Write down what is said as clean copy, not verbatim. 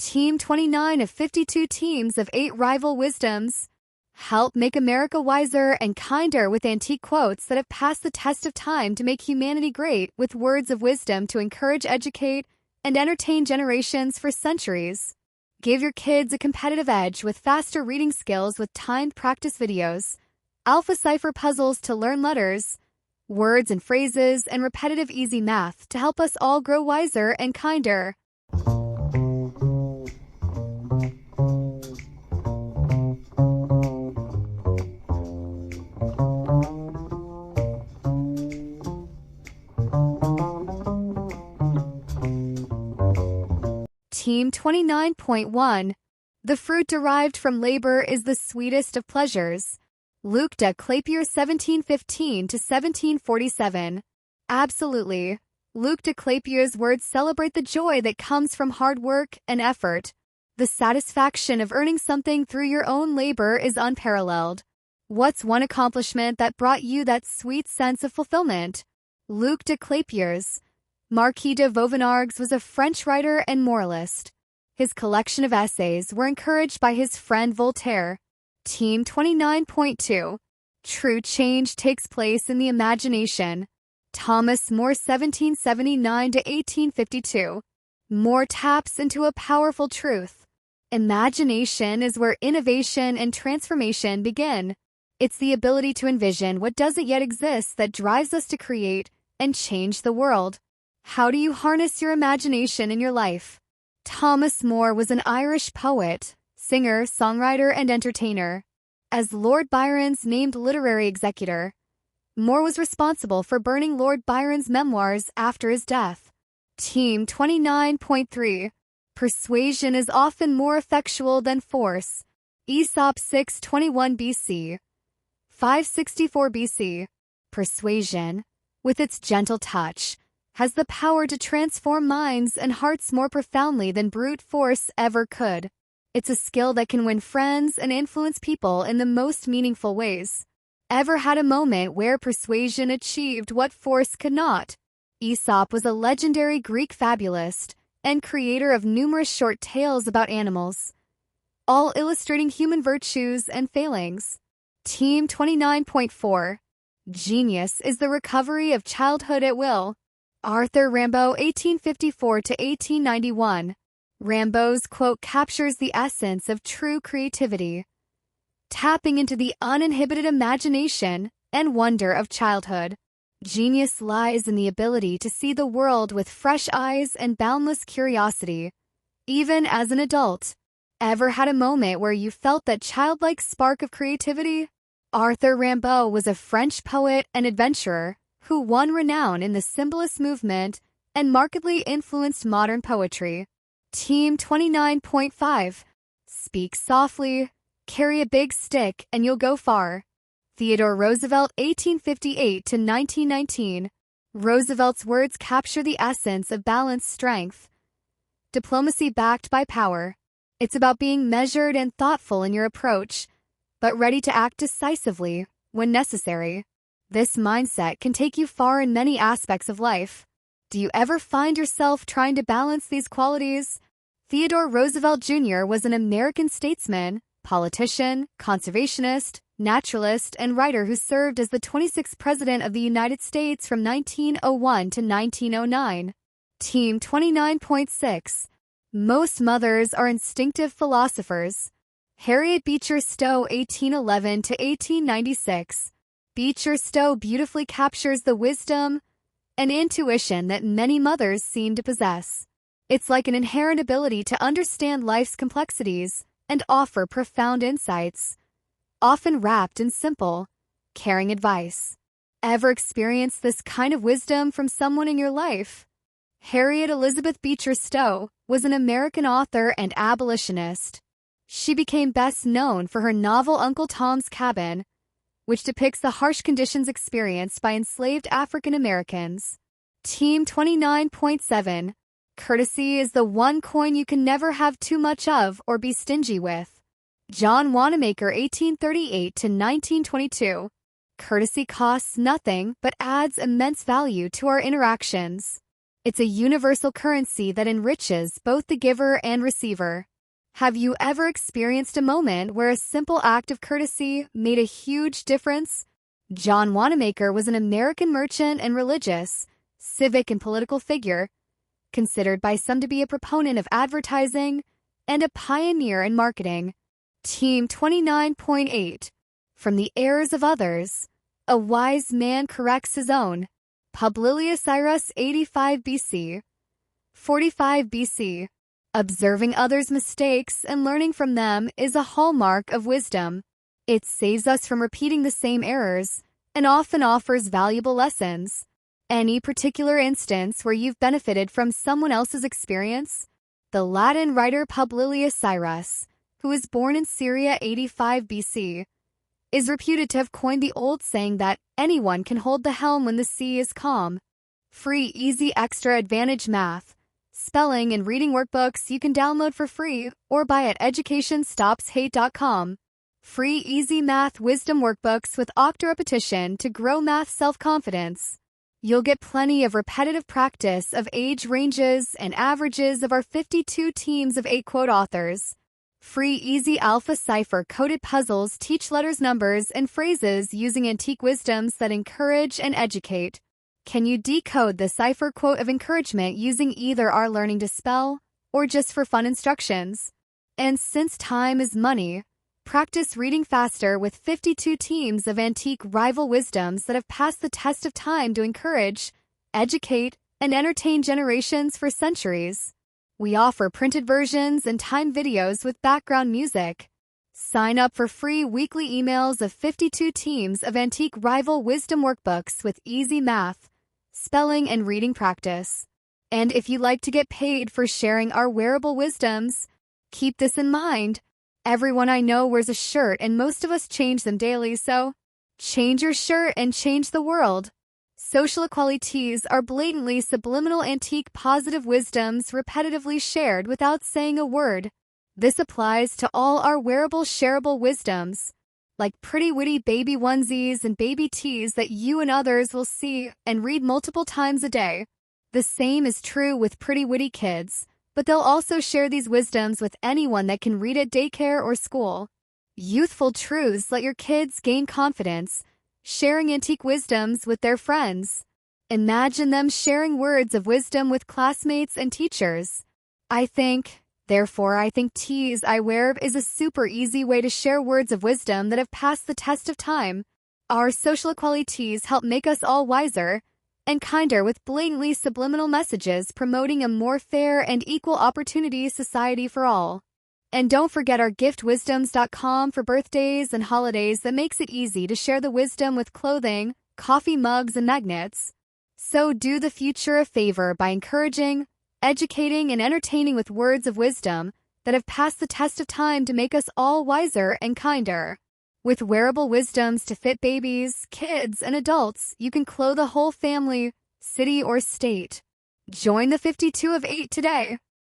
Team 29 of 52 teams of 8 rival wisdoms. Help make America wiser and kinder with antique quotes that have passed the test of time to make humanity great, with words of wisdom to encourage, educate, and entertain generations for centuries. Give your kids a competitive edge with faster reading skills with timed practice videos, alpha cipher puzzles to learn letters, words and phrases, and repetitive easy math to help us all grow wiser and kinder. Team 29.1. The fruit derived from labor is the sweetest of pleasures. Luc de Clapier 1715 to 1747. Absolutely. Luc de Clapier's words celebrate the joy that comes from hard work and effort. The satisfaction of earning something through your own labor is unparalleled. What's one accomplishment that brought you that sweet sense of fulfillment? Luc de Clapiers. Marquis de Vauvenargues was a French writer and moralist. His collection of essays were encouraged by his friend Voltaire. Team 29.2. True change takes place in the imagination. Thomas More 1779 to 1852. More taps into a powerful truth. Imagination is where innovation and transformation begin. It's the ability to envision what doesn't yet exist that drives us to create and change the world. How do you harness your imagination in your life? Thomas More was an Irish poet, singer, songwriter, and entertainer. As Lord Byron's named literary executor, More was responsible for burning Lord Byron's memoirs after his death. Team 29.3. Persuasion is often more effectual than force. Aesop 621 BC. 564 BC. Persuasion, with its gentle touch, has the power to transform minds and hearts more profoundly than brute force ever could. It's a skill that can win friends and influence people in the most meaningful ways. Ever had a moment where persuasion achieved what force could not? Aesop was a legendary Greek fabulist and creator of numerous short tales about animals, all illustrating human virtues and failings. Team 29.4. Genius is the recovery of childhood at will. Arthur Rimbaud 1854 to 1891. Rimbaud's quote captures the essence of true creativity, tapping into the uninhibited imagination and wonder of childhood. Genius lies in the ability to see the world with fresh eyes and boundless curiosity, even as an adult. Ever had a moment where you felt that childlike spark of creativity? Arthur Rimbaud was a French poet and adventurer who won renown in the Symbolist movement and markedly influenced modern poetry. Team 29.5. Speak softly, carry a big stick, and you'll go far. Theodore Roosevelt 1858 to 1919. Roosevelt's words capture the essence of balanced strength. Diplomacy backed by power. It's about being measured and thoughtful in your approach, but ready to act decisively when necessary. This mindset can take you far in many aspects of life. Do you ever find yourself trying to balance these qualities? Theodore Roosevelt Jr. was an American statesman, politician, conservationist, naturalist, and writer who served as the 26th President of the United States from 1901 to 1909. Team 29.6. Most mothers are instinctive philosophers. Harriet Beecher Stowe 1811 to 1896. Beecher Stowe beautifully captures the wisdom and intuition that many mothers seem to possess. It's like an inherent ability to understand life's complexities and offer profound insights, often wrapped in simple, caring advice. Ever experienced this kind of wisdom from someone in your life? Harriet Elizabeth Beecher Stowe was an American author and abolitionist. She became best known for her novel Uncle Tom's Cabin, which depicts the harsh conditions experienced by enslaved African Americans. Team 29.7. Courtesy is the one coin you can never have too much of or be stingy with. John Wanamaker 1838 to 1922. Courtesy costs nothing but adds immense value to our interactions. It's a universal currency that enriches both the giver and receiver. Have you ever experienced a moment where a simple act of courtesy made a huge difference? John Wanamaker was an American merchant and religious, civic and political figure, considered by some to be a proponent of advertising and a pioneer in marketing. Team 29.8. From the errors of others, a wise man corrects his own. Publilius Cyrus 85 BC. 45 BC. Observing others' mistakes and learning from them is a hallmark of wisdom. It saves us from repeating the same errors and often offers valuable lessons. Any particular instance where you've benefited from someone else's experience? The Latin writer Publilius Cyrus, who was born in Syria 85 BC, is reputed to have coined the old saying that anyone can hold the helm when the sea is calm. Free, easy, extra advantage math, spelling, and reading workbooks you can download for free or buy at educationstopshate.com. Free, easy math wisdom workbooks with octa repetition to grow math self-confidence. You'll get plenty of repetitive practice of age ranges and averages of our 52 teams of 8 quote authors. Free, easy alpha cipher-coded puzzles teach letters, numbers, and phrases using antique wisdoms that encourage and educate. Can you decode the cipher quote of encouragement using either our learning to spell or just for fun instructions? And since time is money, practice reading faster with 52 teams of antique rival wisdoms that have passed the test of time to encourage, educate, and entertain generations for centuries. We offer printed versions and timed videos with background music. Sign up for free weekly emails of 52 teams of antique rival wisdom workbooks with easy math, spelling, and reading practice. And if you'd like to get paid for sharing our wearable wisdoms, keep this in mind. Everyone I know wears a shirt and most of us change them daily, so change your shirt and change the world. Social equalities are blatantly subliminal antique positive wisdoms repetitively shared without saying a word. This applies to all our wearable shareable wisdoms, like pretty witty baby onesies and baby tees that you and others will see and read multiple times a day. The same is true with pretty witty kids, but they'll also share these wisdoms with anyone that can read at daycare or school. Youthful truths let your kids gain confidence, sharing antique wisdoms with their friends. Imagine them sharing words of wisdom with classmates and teachers. I think tees I wear is a super easy way to share words of wisdom that have passed the test of time. Our social equalities help make us all wiser and kinder with blatantly subliminal messages promoting a more fair and equal opportunity society for all. And don't forget our giftwisdoms.com for birthdays and holidays that makes it easy to share the wisdom with clothing, coffee mugs, and magnets. So do the future a favor by encouraging, educating, and entertaining with words of wisdom that have passed the test of time to make us all wiser and kinder. With wearable wisdoms to fit babies, kids, and adults, you can clothe a whole family, city, or state. Join the 52 of 8 today.